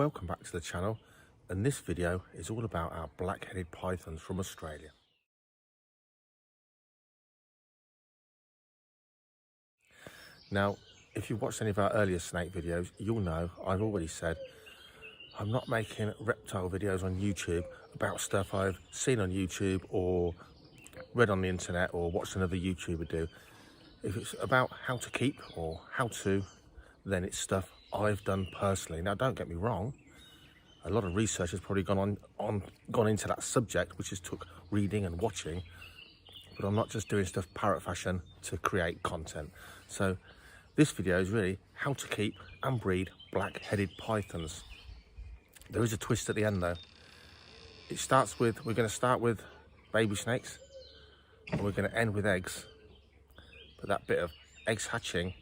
welcome back to the channel, and this video is all about our black-headed pythons from Australia. Now, if you've watched any of our earlier snake videos, you'll know I've already said I'm not making reptile videos on YouTube about stuff I've seen on YouTube or read on the internet or watched another YouTuber do. If it's about how to keep or how to, then it's stuff I've done personally. Now, don't get me wrong, a lot of research has probably gone into that subject, which has took reading and watching, but I'm not just doing stuff parrot fashion to create content. So this video is really how to keep and breed black-headed pythons. There is a twist at the end though. It starts with, we're going to start with baby snakes and we're going to end with eggs. But that bit of eggs hatching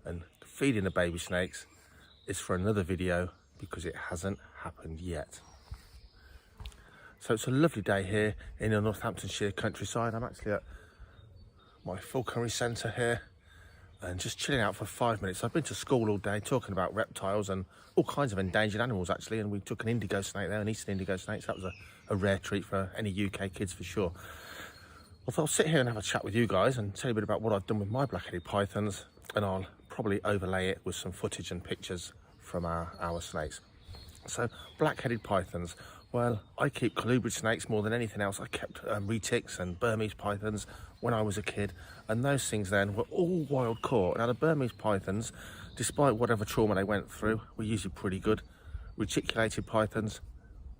and feeding the baby snakes is for another video because it hasn't happened yet. So it's a lovely day here in the Northamptonshire countryside. I'm actually at my falconry centre here and just chilling out for 5 minutes. I've been to school all day talking about reptiles and all kinds of endangered animals actually, and we took an indigo snake there, an eastern indigo snake, so that was a rare treat for any UK kids for sure. I thought I'll sit here and have a chat with you guys and tell you a bit about what I've done with my black-headed pythons, and I'll probably overlay it with some footage and pictures from our snakes. So black-headed pythons, well, I keep colubrid snakes more than anything else. I kept retics and Burmese pythons when I was a kid, and those things then were all wild caught. Now the Burmese pythons, despite whatever trauma they went through, were usually pretty good. Reticulated pythons,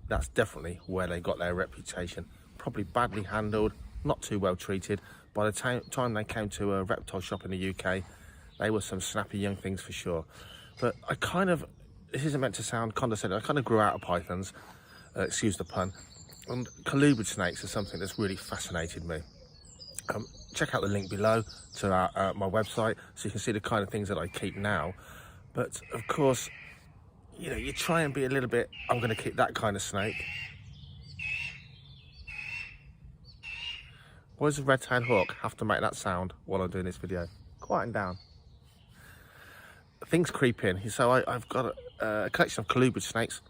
that's definitely where they got their reputation. Probably badly handled, not too well treated. By the time they came to a reptile shop in the UK, they were some snappy young things for sure. But I kind of, this isn't meant to sound condescending, I kind of grew out of pythons, excuse the pun, and colubrid snakes are something that's really fascinated me. Check out the link below to my website so you can see the kind of things that I keep now. But of course, you know, you try and be a little bit, I'm going to keep that kind of snake. Why does a red-tailed hawk have to make that sound while I'm doing this video? Quieten down. Things creep in. So I've got a collection of colubrid snakes,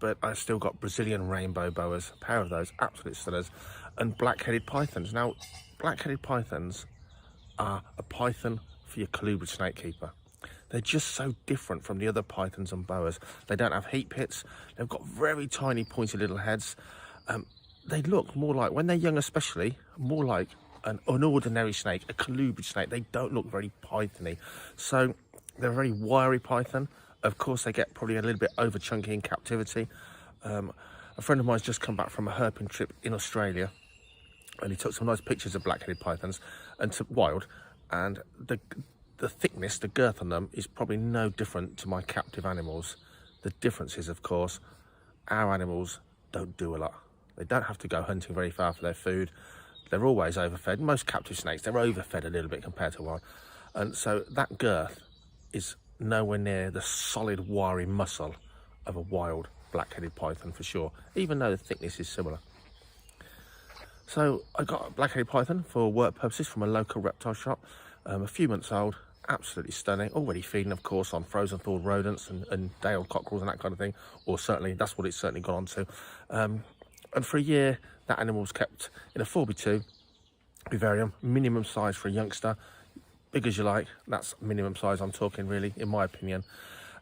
but I've still got Brazilian rainbow boas, a pair of those, absolute stunners, and black-headed pythons. Now, black-headed pythons are a python for your colubrid snake keeper. They're just so different from the other pythons and boas. They don't have heat pits. They've got very tiny, pointy little heads. They look more like, when they're young especially, more like an ordinary snake, a colubrid snake. They don't look very pythony. So they're a very wiry python. Of course, they get probably a little bit over chunky in captivity. A friend of mine's just come back from a herping trip in Australia, and he took some nice pictures of black-headed pythons and wild, and the thickness, the girth on them is probably no different to my captive animals. The difference is, of course, our animals don't do a lot. They don't have to go hunting very far for their food. They're always overfed. Most captive snakes, they're overfed a little bit compared to wild. And so that girth is nowhere near the solid, wiry muscle of a wild black-headed python for sure, even though the thickness is similar. So I got a black-headed python for work purposes from a local reptile shop, a few months old, absolutely stunning, already feeding, of course, on frozen thawed rodents and day-old cockerels and that kind of thing, or certainly, that's what it's certainly gone on to. And for a year, that animal was kept in a 4x2 vivarium, minimum size for a youngster, big as you like, that's minimum size I'm talking really, in my opinion.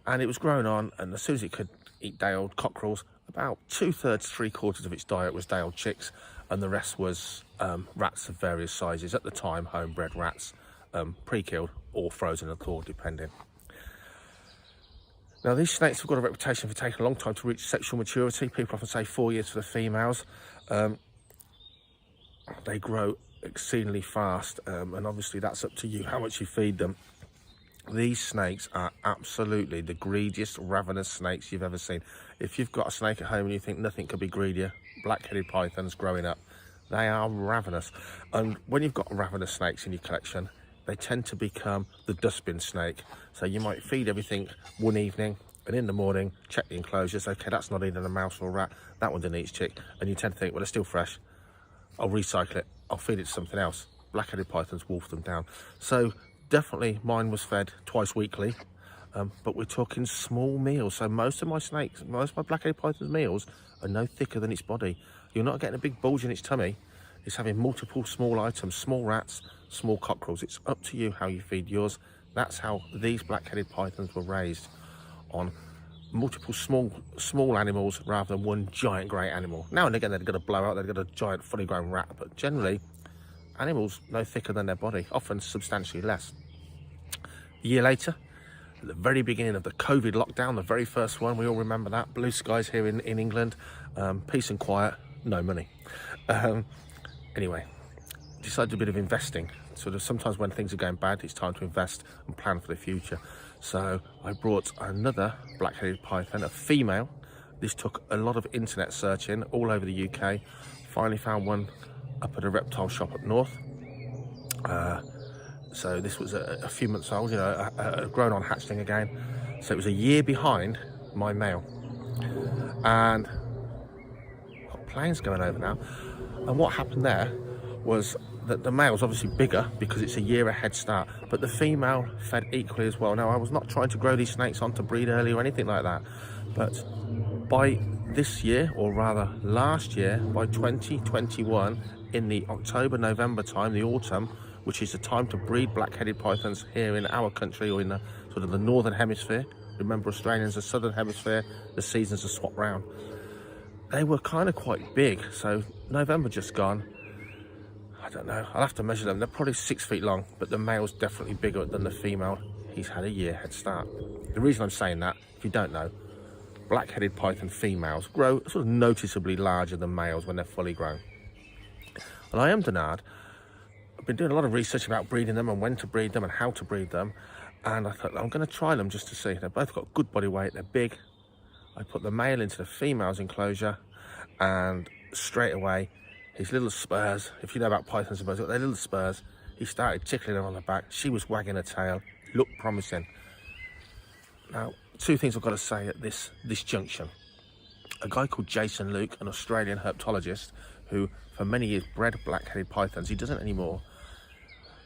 And it was growing on, and as soon as it could eat day-old cockerels, about 2/3 to 3/4 of its diet was day-old chicks, and the rest was rats of various sizes, at the time homebred rats, pre-killed or frozen and thawed depending. Now these snakes have got a reputation for taking a long time to reach sexual maturity. People often say 4 years for the females. They grow exceedingly fast, and obviously that's up to you how much you feed them. These snakes are absolutely the greediest, ravenous snakes you've ever seen. If you've got a snake at home and you think nothing could be greedier, black-headed pythons growing up, they are ravenous. And when you've got ravenous snakes in your collection, they tend to become the dustbin snake. So you might feed everything one evening, and in the morning, check the enclosures. Okay, that's not eating a mouse or a rat. That one didn't eat its chick. And you tend to think, well, it's still fresh. I'll recycle it. I'll feed it to something else. Black-headed pythons wolf them down. So definitely mine was fed twice weekly. but we're talking small meals. So most of my snakes, most of my black-headed python's meals are no thicker than its body. You're not getting a big bulge in its tummy. It's having multiple small items, small rats, small cockerels. It's up to you how you feed yours. That's how these black-headed pythons were raised, on multiple small animals rather than one giant great animal. Now and again they've got a blowout, they've got a giant fully grown rat, but generally animals no thicker than their body, often substantially less. A year later, at the very beginning of the COVID lockdown, the very first one, we all remember that, blue skies here in England, peace and quiet, no money. Anyway, decided to do a bit of investing. Sort of sometimes when things are going bad, it's time to invest and plan for the future. So I brought another black-headed python, a female. This took a lot of internet searching all over the UK. Finally found one up at a reptile shop up north. So this was a few months old, you know, a grown-on hatchling again. So it was a year behind my male. And got planes going over now. And what happened there was that the male's obviously bigger because it's a year ahead start, but the female fed equally as well. Now, I was not trying to grow these snakes on to breed early or anything like that, but by this year, or rather last year, by 2021, in the October, November time, the autumn, which is the time to breed black-headed pythons here in our country, or in the sort of the northern hemisphere. Remember, Australians, the southern hemisphere, the seasons are swapped round. They were kind of quite big, so November just gone. I don't know, I'll have to measure them. They're probably 6 feet long, but the male's definitely bigger than the female. He's had a year head start. The reason I'm saying that, if you don't know, black-headed python females grow sort of noticeably larger than males when they're fully grown. And I am Denard. I've been doing a lot of research about breeding them and when to breed them and how to breed them. And I thought, I'm going to try them just to see. They've both got good body weight, they're big. I put the male into the female's enclosure, and straight away, his little spurs, if you know about pythons and birds, they're little spurs. He started tickling her on the back. She was wagging her tail. Looked promising. Now, two things I've got to say at this junction. A guy called Jason Luke, an Australian herpetologist, who for many years bred black-headed pythons. He doesn't anymore.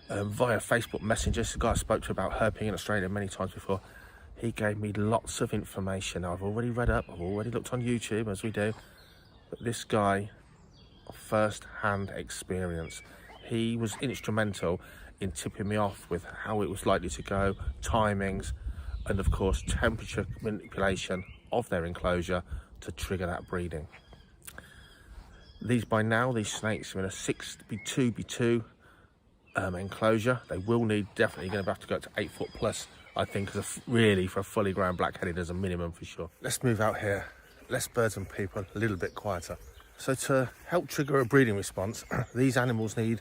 Via Facebook Messenger, this guy I spoke to about herping in Australia many times before. He gave me lots of information. I've already read up, I've already looked on YouTube, as we do. But this guy, first-hand experience. He was instrumental in tipping me off with how it was likely to go, timings, and of course temperature manipulation of their enclosure to trigger that breeding. These snakes are in a 6x2x2 enclosure. They will need, definitely going to have to go to 8 foot plus, I think, really for a fully grown black-headed as a minimum for sure. Let's move out here. Less birds and people, a little bit quieter. So to help trigger a breeding response, these animals need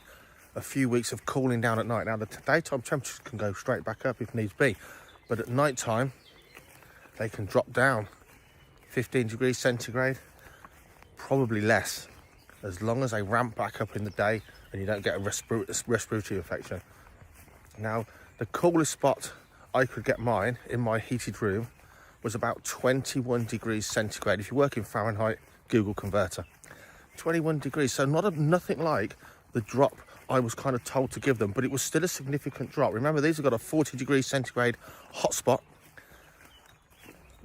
a few weeks of cooling down at night. Now, the daytime temperatures can go straight back up if needs be, but at night time, they can drop down 15 degrees centigrade, probably less, as long as they ramp back up in the day and you don't get a respiratory infection. Now, the coolest spot I could get mine in my heated room was about 21 degrees centigrade. If you work in Fahrenheit, Google converter. 21 degrees, so nothing like the drop I was kind of told to give them, but it was still a significant drop. Remember, these have got a 40 degrees centigrade hotspot.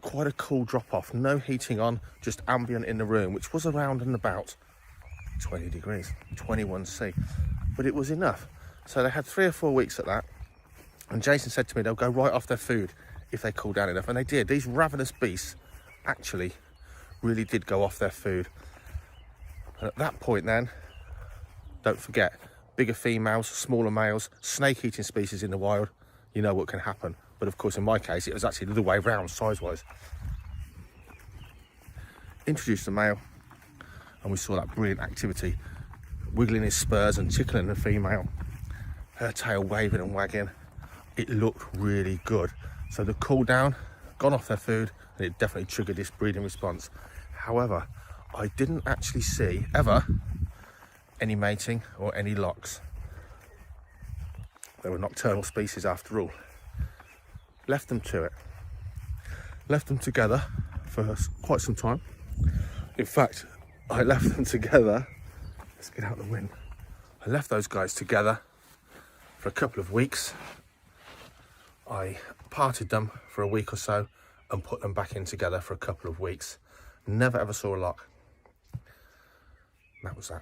Quite a cool drop off, no heating on, just ambient in the room, which was around and about 20 degrees, 21C, but it was enough. So they had 3 or 4 weeks at that, and Jason said to me they'll go right off their food if they cool down enough, and they did. These ravenous beasts actually really did go off their food. And at that point then, don't forget, bigger females, smaller males, snake-eating species in the wild, you know what can happen. But of course, in my case, it was actually the other way around, size-wise. Introduced the male, and we saw that brilliant activity, wiggling his spurs and tickling the female, her tail waving and wagging. It looked really good. So the cool down, gone off their food, and it definitely triggered this breeding response. However, I didn't actually see, ever, any mating or any locks. They were nocturnal species after all. Left them to it. Left them together for quite some time. In fact, I left them together. Let's get out the wind. I left those guys together for a couple of weeks. I parted them for a week or so and put them back in together for a couple of weeks. Never ever saw a lock. That was that.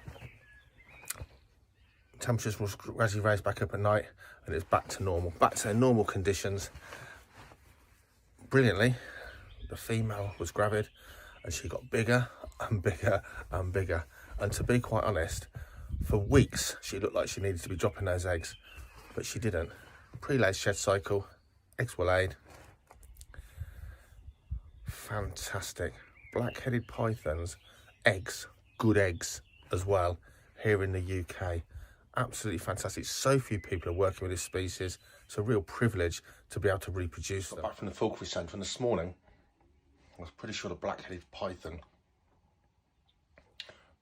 Temperatures will gradually raise back up at night and it's back to normal, back to normal conditions. Brilliantly, the female was gravid and she got bigger and bigger and bigger. And to be quite honest, for weeks she looked like she needed to be dropping those eggs, but she didn't. Pre-laid shed cycle, eggs were laid. Fantastic. Black-headed pythons, eggs, good eggs as well, here in the UK. Absolutely fantastic. So few people are working with this species. It's a real privilege to be able to reproduce them. Back from the falconry centre this morning, I was pretty sure the black-headed python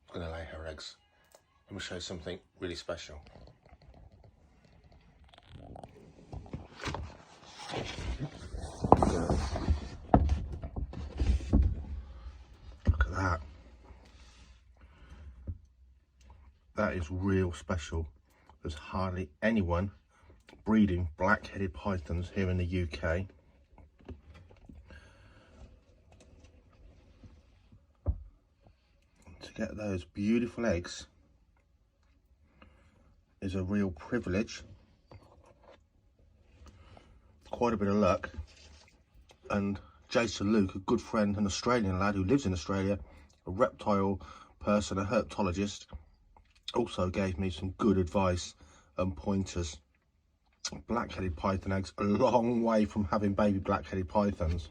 was going to lay her eggs. Let me show you something really special. Look at that. That is real special. There's hardly anyone breeding black-headed pythons here in the UK. To get those beautiful eggs is a real privilege. Quite a bit of luck. And Jason Luke, a good friend, an Australian lad who lives in Australia, a reptile person, a herpetologist, also gave me some good advice and pointers. Black-headed python eggs, a long way from having baby black-headed pythons,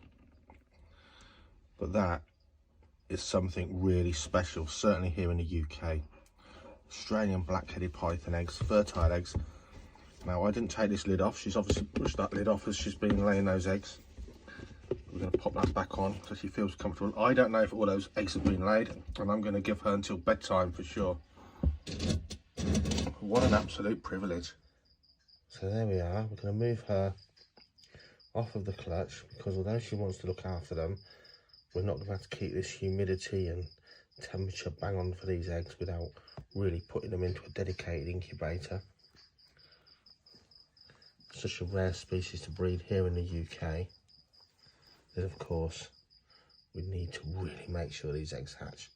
but that is something really special, certainly here in the UK. Australian black-headed python eggs, fertile eggs. Now, I didn't take this lid off. She's obviously pushed that lid off as she's been laying those eggs. We're going to pop that back on so she feels comfortable. I don't know if all those eggs have been laid, and I'm going to give her until bedtime for sure. What an absolute privilege. So there we are. We're going to move her off of the clutch because although she wants to look after them, we're not going to have to keep this humidity and temperature bang on for these eggs without really putting them into a dedicated incubator. Such a rare species to breed here in the UK. Then of course we need to really make sure these eggs hatch.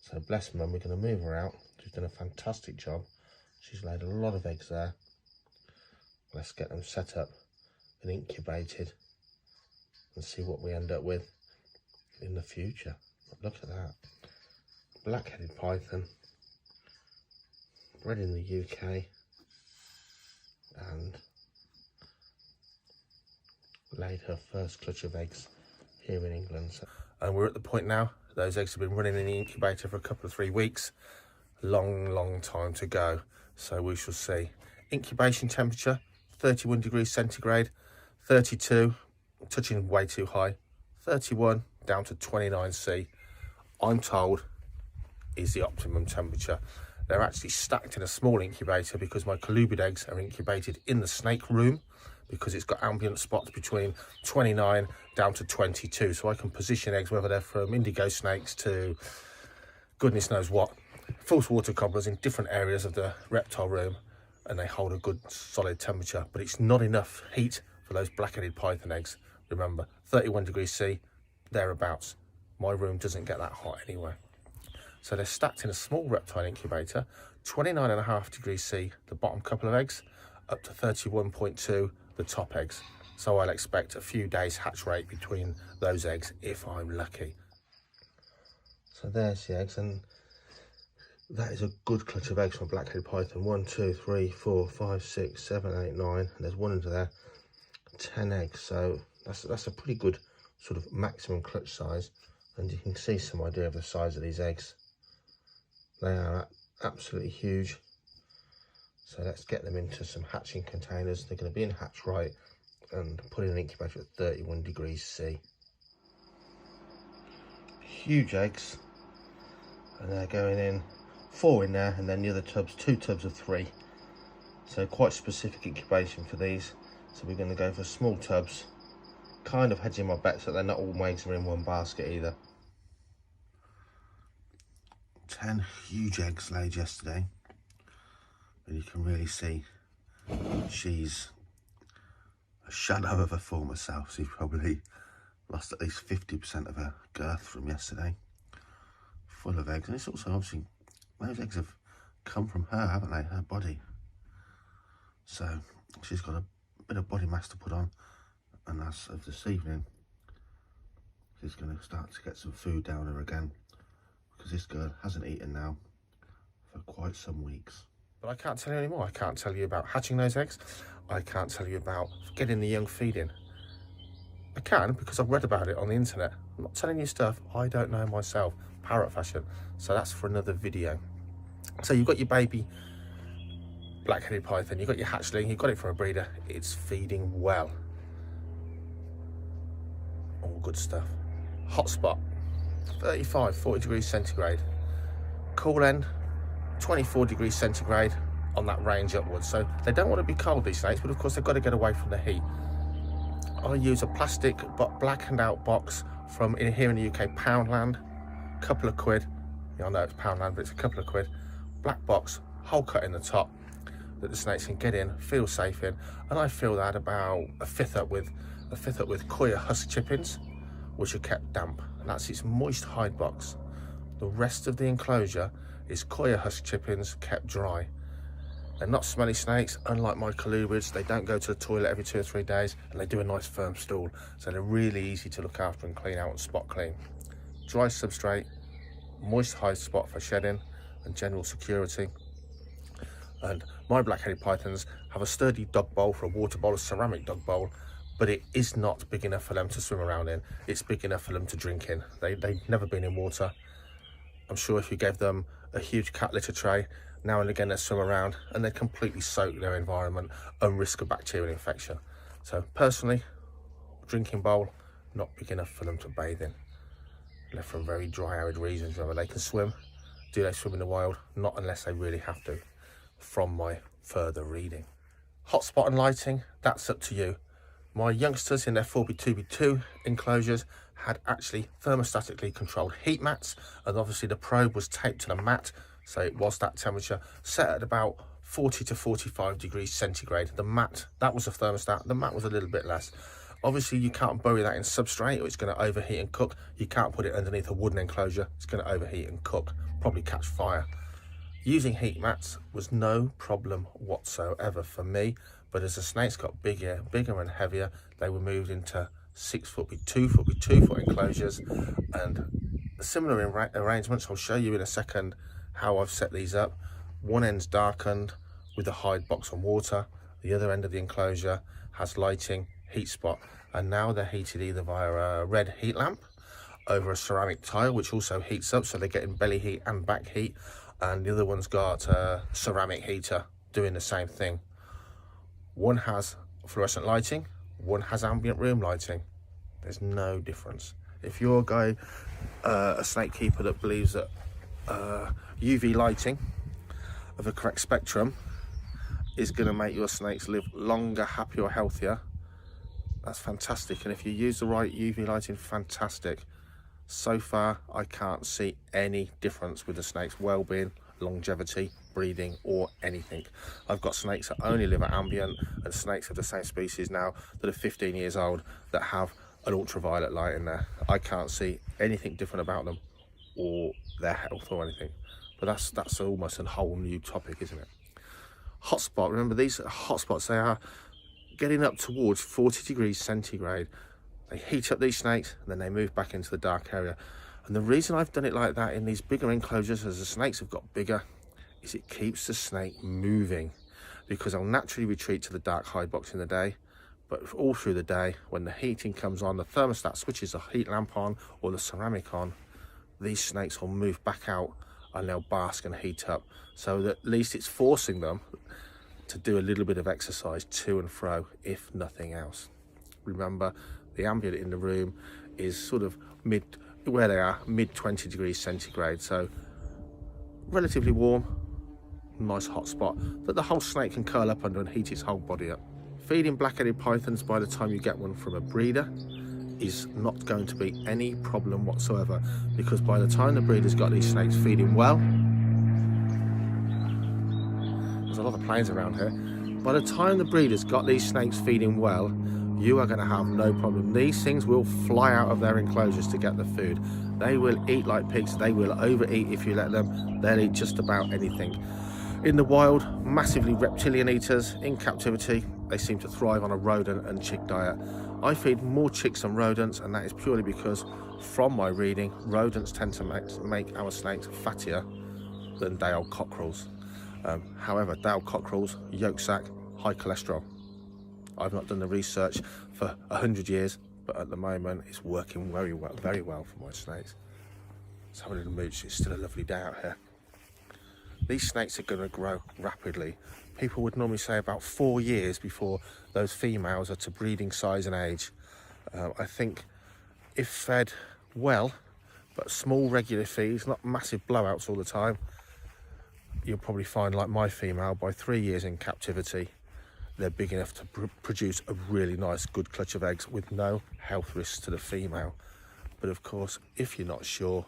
So bless mum, we're going to move her out. She's done a fantastic job. She's laid a lot of eggs there. Let's get them set up and incubated and see what we end up with in the future. Look at that. Black-headed python, bred in the UK and laid her first clutch of eggs here in England. And we're at the point now, those eggs have been running in the incubator for a couple of 3 weeks. Long time to go, so we shall see. Incubation temperature 31 degrees centigrade, 32 touching way too high, 31 down to 29C, I'm told is the optimum temperature. They're actually stacked in a small incubator because my colubrid eggs are incubated in the snake room because it's got ambient spots between 29 down to 22, so I can position eggs whether they're from indigo snakes to goodness knows what, false water cobblers in different areas of the reptile room, and they hold a good solid temperature, but it's not enough heat for those black-headed python eggs. Remember, 31 degrees C, thereabouts. My room doesn't get that hot anyway. So they're stacked in a small reptile incubator, 29.5 degrees C, the bottom couple of eggs, up to 31.2, the top eggs. So I'll expect a few days hatch rate between those eggs if I'm lucky. So there's the eggs, and that is a good clutch of eggs from black-headed python. 1, 2, 3, 4, 5, 6, 7, 8, 9, and there's one under there. 10 eggs, so that's a pretty good sort of maximum clutch size, and you can see some idea of the size of these eggs. They are absolutely huge. So let's get them into some hatching containers. They're going to be in hatch right and put in an incubator at 31 degrees C. Huge eggs, and they're going in 4 in there, and then the other tubs, 2 tubs of 3. So quite specific incubation for these. So we're going to go for small tubs, kind of hedging my bets that they're not all eggs are in one basket either. 10 huge eggs laid yesterday, and you can really see she's a shadow of her former self. She's probably lost at least 50% of her girth from yesterday. Full of eggs. And it's also obviously, those eggs have come from her, haven't they? Her body. So she's got a bit of body mass to put on. And as of this evening, she's going to start to get some food down her again. Because this girl hasn't eaten now for quite some weeks. But I can't tell you anymore. I can't tell you about hatching those eggs. I can't tell you about getting the young feeding. I can because I've read about it on the internet. I'm not telling you stuff I don't know myself, parrot fashion. So that's for another video. So you've got your baby black-headed python, you've got your hatchling, you've got it from a breeder. It's feeding well. All good stuff. Hot spot, 35, 40 degrees centigrade. Cool end, 24 degrees centigrade on that range upwards. So they don't want to be cold, these snakes, but of course they've got to get away from the heat. I use a plastic but blackened out box from here in the UK, Poundland, couple of quid. Yeah, I know it's Poundland, but it's a couple of quid. Black box, hole cut in the top that the snakes can get in, feel safe in, and I fill that about a fifth up with coir husk chippings, which are kept damp, and that's its moist hide box. The rest of the enclosure is coir husk chippings kept dry. They're not smelly snakes, unlike my colubrids. They don't go to the toilet every 2 or 3 days, and they do a nice firm stool, so they're really easy to look after and clean out and spot clean. Dry substrate, moist hide spot for shedding and general security. And my black-headed pythons have a sturdy dog bowl for a water bowl, a ceramic dog bowl, but it is not big enough for them to swim around in. It's big enough for them to drink in. They've never been in water. I'm sure if you gave them a huge cat litter tray, now and again they swim around and they completely soak their environment and risk a bacterial infection. So personally, drinking bowl, not big enough for them to bathe in. Left for very dry, arid regions. Remember, they can swim. Do they swim in the wild? Not unless they really have to, from my further reading. Hotspot and lighting, that's up to you. My youngsters in their 4B2B2 enclosures had actually thermostatically controlled heat mats, and obviously the probe was taped to the mat, so it was that temperature, set at about 40 to 45 degrees centigrade. The mat, that was a thermostat, the mat was a little bit less. Obviously you can't bury that in substrate or it's going to overheat and cook. You can't put it underneath a wooden enclosure, it's going to overheat and cook, probably catch fire. Using heat mats was no problem whatsoever for me, but as the snakes got bigger and heavier, they were moved into 6 foot by 2 foot by 2 foot enclosures, and similar arrangements. I'll show you in a second how I've set these up. One end's darkened with a hide box and water. The other end of the enclosure has lighting, heat spot, and now they're heated either via a red heat lamp over a ceramic tile, which also heats up, so they're getting belly heat and back heat, and the other one's got a ceramic heater doing the same thing. One has fluorescent lighting, one has ambient room lighting. There's no difference. If you're a guy, a snake keeper that believes that UV lighting of the correct spectrum is going to make your snakes live longer, happier, healthier, that's fantastic. And if you use the right UV lighting, fantastic. So far, I can't see any difference with the snake's well-being, longevity, breeding, or anything. I've got snakes that only live at ambient, and snakes of the same species now that are 15 years old that have an ultraviolet light in there. I can't see anything different about them or their health or anything. But that's almost a whole new topic, isn't it? Hotspot, remember these hotspots, they are getting up towards 40 degrees centigrade. They heat up these snakes and then they move back into the dark area. And the reason I've done it like that in these bigger enclosures as the snakes have got bigger is it keeps the snake moving, because they'll naturally retreat to the dark hide box in the day, but all through the day when the heating comes on, the thermostat switches the heat lamp on or the ceramic on, these snakes will move back out and they'll bask and heat up, so that at least it's forcing them to do a little bit of exercise to and fro, if nothing else. Remember, the ambient in the room is sort of mid 20 degrees centigrade, so relatively warm, nice hot spot that the whole snake can curl up under and heat its whole body up. Feeding black-headed pythons by the time you get one from a breeder is not going to be any problem whatsoever, because by the time the breeder's got these snakes feeding well, there's a lot of planes around here, by the time the breeder's got these snakes feeding well, you are going to have no problem. These things will fly out of their enclosures to get the food. They will eat like pigs. They will overeat if you let them. They'll eat just about anything. In the wild, massively reptilian eaters. In captivity, they seem to thrive on a rodent and chick diet. I feed more chicks than rodents, and that is purely because, from my reading, rodents tend to make our snakes fattier than day-old cockerels. However, day-old cockerels, yolk sac, high cholesterol. I've not done the research for 100 years, but at the moment it's working very well for my snakes. Let's have a little mooch. It's still a lovely day out here. These snakes are going to grow rapidly. People would normally say about 4 years before those females are to breeding size and age. I think if fed well, but small regular feeds, not massive blowouts all the time, you'll probably find, like my female, by 3 years in captivity, they're big enough to produce a really nice, good clutch of eggs with no health risks to the female. But of course, if you're not sure,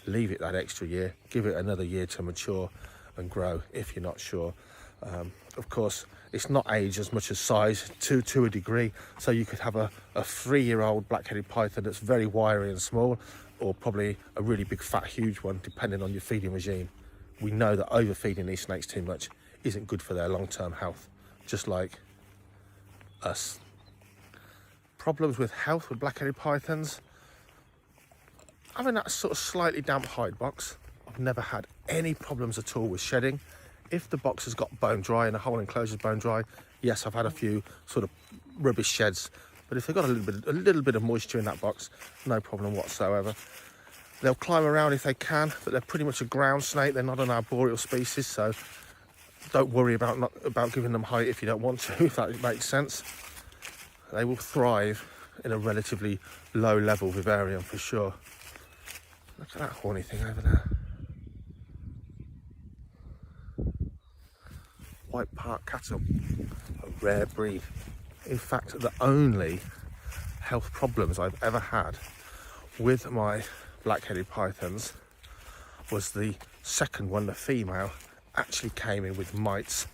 leave it that extra year, give it another year to mature and grow if you're not sure. Of course, it's not age as much as size to a degree. So you could have a 3-year-old black-headed python that's very wiry and small, or probably a really big, fat, huge one, depending on your feeding regime. We know that overfeeding these snakes too much isn't good for their long-term health, just like us. Problems with health with black-headed pythons. Having that sort of slightly damp hide box, I've never had any problems at all with shedding. If the box has got bone dry and the whole enclosure is bone dry, yes, I've had a few sort of rubbish sheds. But if they've got a little bit of moisture in that box, no problem whatsoever. They'll climb around if they can, but they're pretty much a ground snake. They're not an arboreal species, so don't worry about giving them height if you don't want to, if that makes sense. They will thrive in a relatively low level vivarium for sure. Look at that horny thing over there. White Park cattle, a rare breed. In fact, the only health problems I've ever had with my black-headed pythons was the second one, the female, actually came in with mites.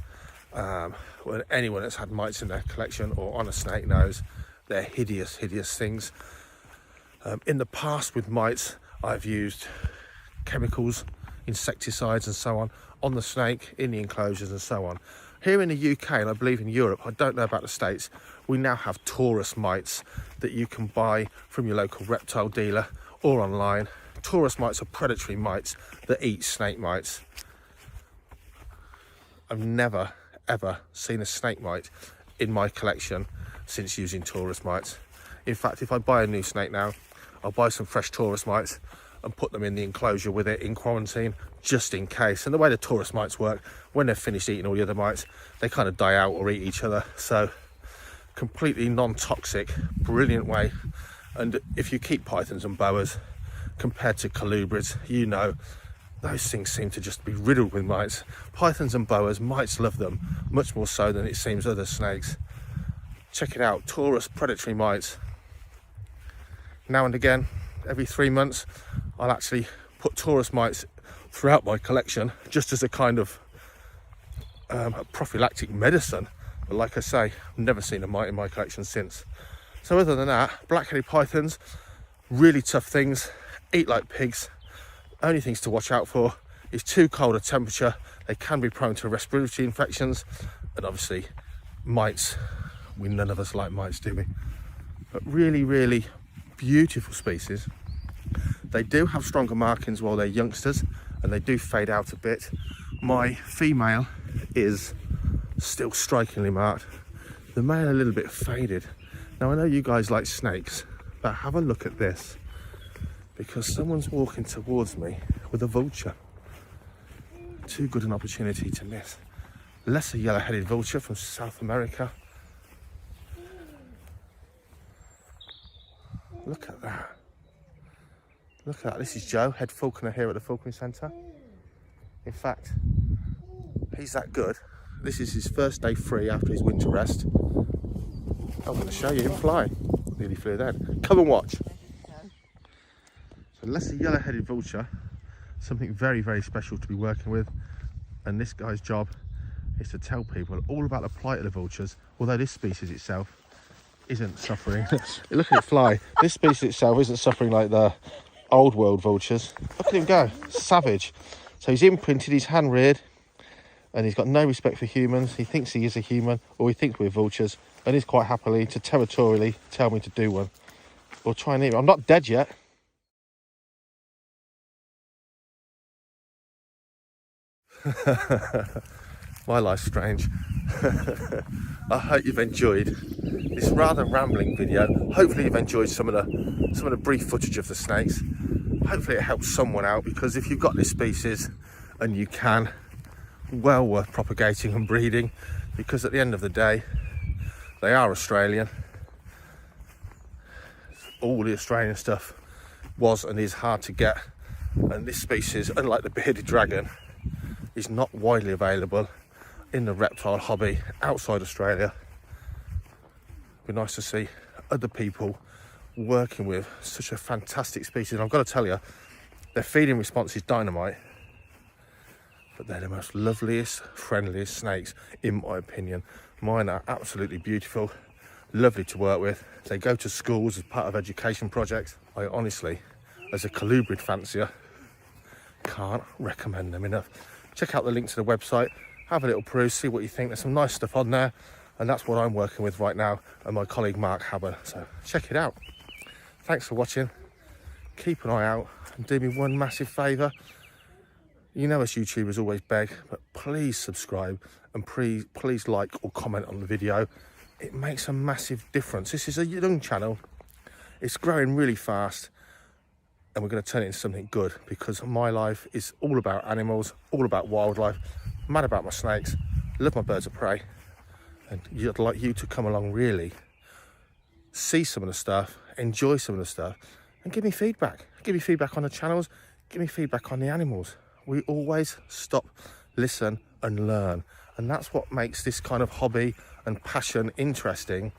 Well, anyone that's had mites in their collection or on a snake knows they're hideous things. In the past with mites, I've used chemicals, insecticides and so on the snake, in the enclosures and so on. Here in the UK, and I believe in Europe, I don't know about the States, we now have Taurus mites that you can buy from your local reptile dealer or online. Taurus mites are predatory mites that eat snake mites. I've never ever seen a snake mite in my collection since using Taurus mites. In fact, if I buy a new snake now, I'll buy some fresh Taurus mites and put them in the enclosure with it in quarantine, just in case. And the way the Taurus mites work, when they're finished eating all the other mites, they kind of die out or eat each other. So completely non-toxic, brilliant way. And if you keep pythons and boas compared to colubrids, you know those things seem to just be riddled with mites. Pythons and boas, mites love them much more so than it seems other snakes. Check it out, Taurus predatory mites. Now and again, every 3 months, I'll actually put Taurus mites throughout my collection just as a kind of a prophylactic medicine. But like I say, I've never seen a mite in my collection since. So other than that, black-headed pythons, really tough things, eat like pigs. Only things to watch out for is too cold a temperature. They can be prone to respiratory infections, and obviously mites. None of us like mites, do we? But really beautiful species. They do have stronger markings while they're youngsters, and they do fade out a bit. My female is still strikingly marked. The male a little bit faded. Now I know you guys like snakes, but have a look at this, because someone's walking towards me with a vulture. Too good an opportunity to miss. Lesser yellow-headed vulture from South America. Look at that. Look at that. This is Joe, head falconer here at the Falconry Centre. In fact, he's that good. This is his first day free after his winter rest. I'm going to show you him fly. Nearly flew then. Come and watch. So lesser yellow-headed vulture, something very special to be working with. And this guy's job is to tell people all about the plight of the vultures, although this species itself isn't suffering. Look at it fly. This species itself isn't suffering like the old world vultures. Look at him go, savage. So he's imprinted, he's hand reared, and he's got no respect for humans. He thinks he is a human, or he thinks we're vultures, and he's quite happily to territorially tell me to do one or try and eat me. I'm not dead yet. My life's strange. I hope you've enjoyed this rather rambling video. Hopefully you've enjoyed some of the brief footage of the snakes. Hopefully it helps someone out, because if you've got this species and you can, well worth propagating and breeding, because at the end of the day they are Australian. All the Australian stuff was and is hard to get, and this species, unlike the bearded dragon, is not widely available in the reptile hobby outside Australia. It'd be nice to see other people working with such a fantastic species. And I've got to tell you, their feeding response is dynamite, but they're the most loveliest, friendliest snakes in my opinion. Mine are absolutely beautiful, lovely to work with. They go to schools as part of education projects. I honestly, as a colubrid fancier, can't recommend them enough. Check out the link to the website, have a little peruse, see what you think. There's some nice stuff on there, and that's what I'm working with right now, and my colleague Mark Haber. So check it out. Thanks for watching. Keep an eye out and do me one massive favour. You know us YouTubers always beg, but please subscribe and please like or comment on the video. It makes a massive difference. This is a young channel. It's growing really fast, and we're going to turn it into something good, because my life is all about animals, all about wildlife. I'm mad about my snakes, love my birds of prey, and I'd like you to come along, really see some of the stuff, enjoy some of the stuff, and give me feedback. Give me feedback on the channels, give me feedback on the animals. We always stop, listen and learn, and that's what makes this kind of hobby and passion interesting,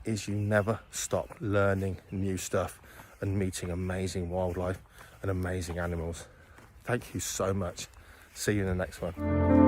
is you never stop learning new stuff and meeting amazing wildlife and amazing animals. Thank you so much. See you in the next one.